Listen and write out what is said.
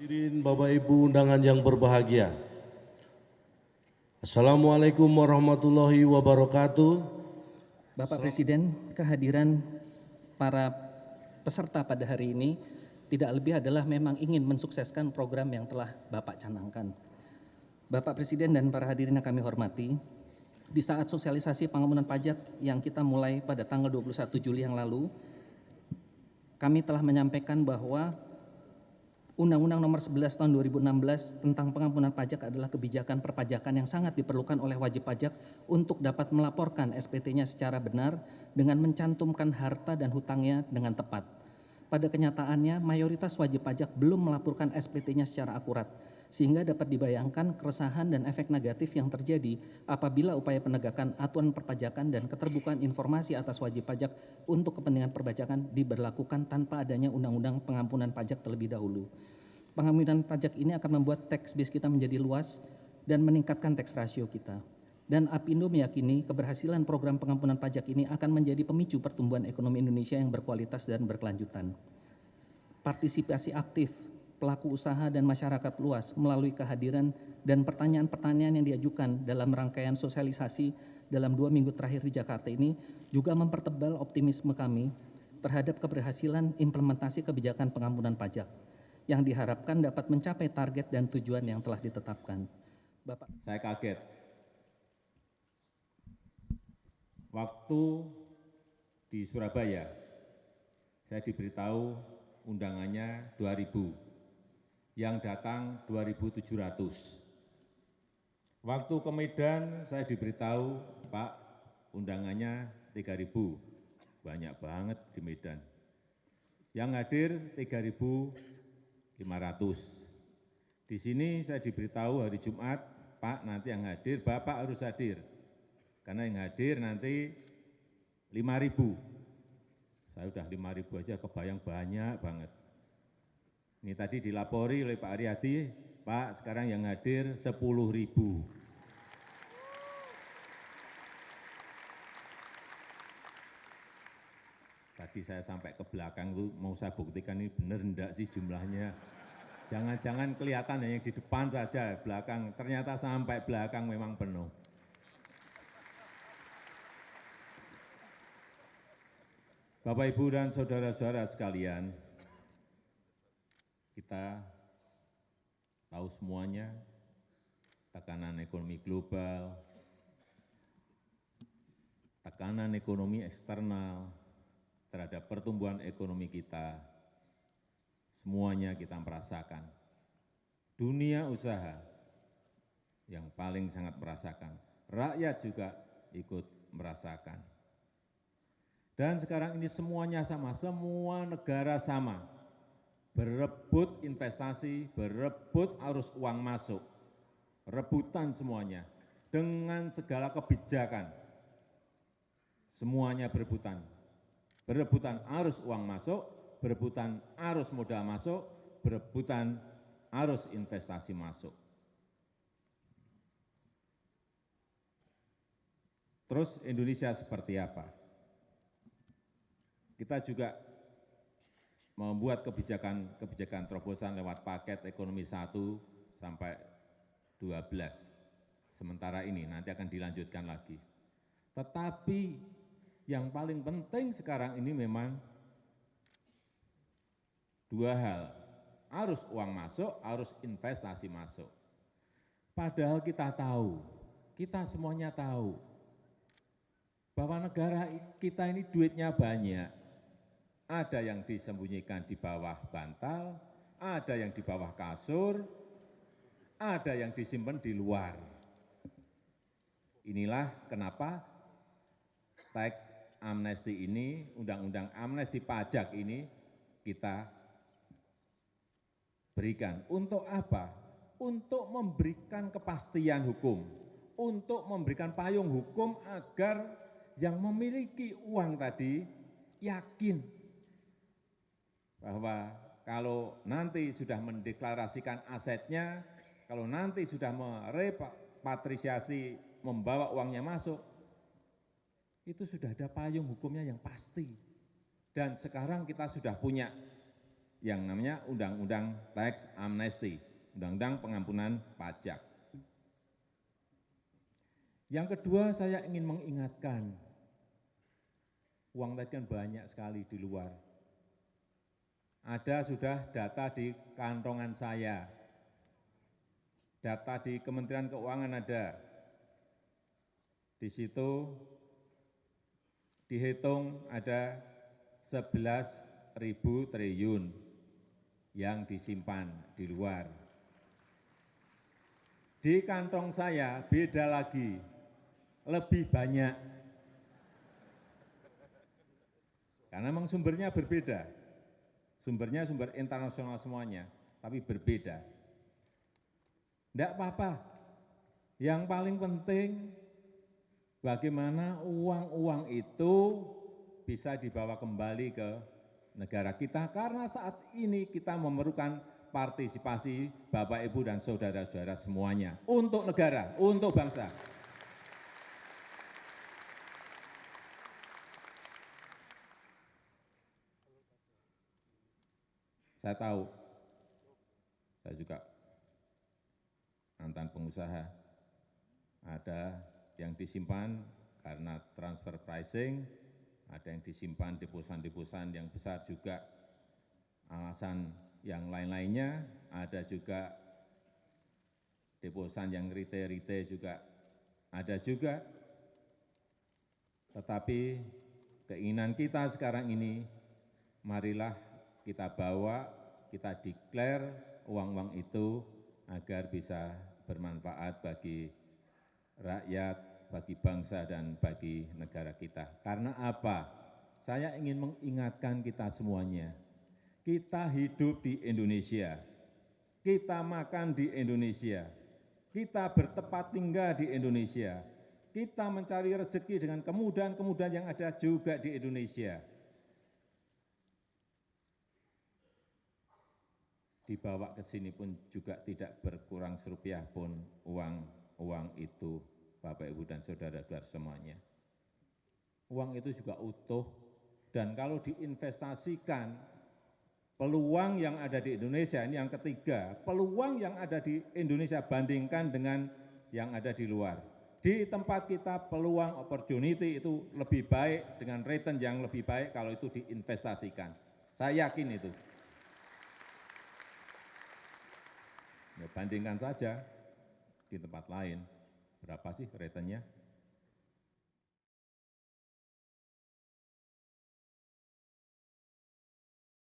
Hadirin Bapak Ibu undangan yang berbahagia. Assalamualaikum warahmatullahi wabarakatuh. Bapak Presiden, kehadiran para peserta pada hari ini tidak lebih adalah memang ingin mensukseskan program yang telah Bapak canangkan. Bapak Presiden dan para hadirin yang kami hormati, di saat sosialisasi pengampunan pajak yang kita mulai pada tanggal 21 Juli yang lalu, kami telah menyampaikan bahwa Undang-Undang Nomor 11 Tahun 2016 tentang pengampunan pajak adalah kebijakan perpajakan yang sangat diperlukan oleh wajib pajak untuk dapat melaporkan SPT-nya secara benar dengan mencantumkan harta dan hutangnya dengan tepat. Pada kenyataannya, mayoritas wajib pajak belum melaporkan SPT-nya secara akurat, sehingga dapat dibayangkan keresahan dan efek negatif yang terjadi apabila upaya penegakan aturan perpajakan dan keterbukaan informasi atas wajib pajak untuk kepentingan perpajakan diberlakukan tanpa adanya undang-undang pengampunan pajak terlebih dahulu. Pengampunan pajak ini akan membuat tax base kita menjadi luas dan meningkatkan tax ratio kita. Dan Apindo meyakini keberhasilan program pengampunan pajak ini akan menjadi pemicu pertumbuhan ekonomi Indonesia yang berkualitas dan berkelanjutan. Partisipasi aktif pelaku usaha dan masyarakat luas melalui kehadiran dan pertanyaan-pertanyaan yang diajukan dalam rangkaian sosialisasi dalam 2 minggu terakhir di Jakarta ini juga mempertebal optimisme kami terhadap keberhasilan implementasi kebijakan pengampunan pajak yang diharapkan dapat mencapai target dan tujuan yang telah ditetapkan. Bapak. Saya kaget. Waktu di Surabaya, saya diberitahu undangannya 2.000, yang datang 2.700. Waktu ke Medan, saya diberitahu, Pak, undangannya 3.000, banyak banget di Medan. Yang hadir 3.500. Di sini saya diberitahu hari Jumat, Pak, nanti yang hadir, Bapak harus hadir. Karena yang hadir nanti 5.000. Saya udah 5.000 aja kebayang banyak banget. Ini tadi dilapori oleh Pak Aryadi, Pak, sekarang yang hadir 10.000. Tadi saya sampai ke belakang itu mau saya buktikan ini benar enggak sih jumlahnya. Jangan-jangan kelihatan hanya di depan saja, belakang. Ternyata sampai belakang memang penuh. Bapak, Ibu, dan saudara-saudara sekalian, kita tahu semuanya tekanan ekonomi global, tekanan ekonomi eksternal terhadap pertumbuhan ekonomi kita, semuanya kita merasakan. Dunia usaha yang paling sangat merasakan, rakyat juga ikut merasakan. Dan sekarang ini semuanya sama, semua negara sama, berebut investasi, berebut arus uang masuk, rebutan semuanya, dengan segala kebijakan, semuanya berebutan. Berebutan arus uang masuk, berebutan arus modal masuk, berebutan arus investasi masuk. Terus Indonesia seperti apa? Kita juga membuat kebijakan terobosan lewat paket ekonomi 1 sampai 12. Sementara ini nanti akan dilanjutkan lagi. Tetapi yang paling penting sekarang ini memang dua hal, arus uang masuk, arus investasi masuk. Padahal kita tahu, kita semuanya tahu, bahwa negara kita ini duitnya banyak. Ada yang disembunyikan di bawah bantal, ada yang di bawah kasur, ada yang disimpan di luar. Inilah kenapa tax amnesti ini, undang-undang amnesti pajak ini kita berikan. Untuk apa? Untuk memberikan kepastian hukum, untuk memberikan payung hukum agar yang memiliki uang tadi yakin bahwa kalau nanti sudah mendeklarasikan asetnya, kalau nanti sudah merepatriasi, membawa uangnya masuk, itu sudah ada payung hukumnya yang pasti. Dan sekarang kita sudah punya yang namanya Undang-Undang Tax Amnesty, Undang-Undang Pengampunan Pajak. Yang kedua, saya ingin mengingatkan, uang tadi kan banyak sekali di luar. Ada sudah data di kantongan saya, data di Kementerian Keuangan ada. Di situ dihitung ada 11.000 triliun yang disimpan di luar. Di kantong saya beda lagi, lebih banyak. Karena memang sumbernya berbeda. Sumbernya sumber internasional semuanya, tapi berbeda. Tidak apa-apa. Yang paling penting bagaimana uang-uang itu bisa dibawa kembali ke negara kita, karena saat ini kita memerlukan partisipasi Bapak, Ibu, dan saudara-saudara semuanya untuk negara, untuk bangsa. Saya tahu, saya juga mantan pengusaha, ada yang disimpan karena transfer pricing, ada yang disimpan di perusahaan-perusahaan yang besar juga, alasan yang lain-lainnya, ada juga di perusahaan yang retail juga ada juga. Tetapi keinginan kita sekarang ini, marilah kita bawa, kita declare uang-uang itu agar bisa bermanfaat bagi rakyat, bagi bangsa, dan bagi negara kita. Karena apa? Saya ingin mengingatkan kita semuanya, kita hidup di Indonesia, kita makan di Indonesia, kita bertempat tinggal di Indonesia, kita mencari rezeki dengan kemudahan-kemudahan yang ada juga di Indonesia. Dibawa ke sini pun juga tidak berkurang serupiah pun uang itu, Bapak, Ibu, dan saudara-saudara semuanya. Uang itu juga utuh, dan kalau diinvestasikan, peluang yang ada di Indonesia, ini yang ketiga, peluang yang ada di Indonesia bandingkan dengan yang ada di luar. Di tempat kita peluang opportunity itu lebih baik, dengan return yang lebih baik kalau itu diinvestasikan. Saya yakin itu. Ya, bandingkan saja di tempat lain, berapa sih returnnya?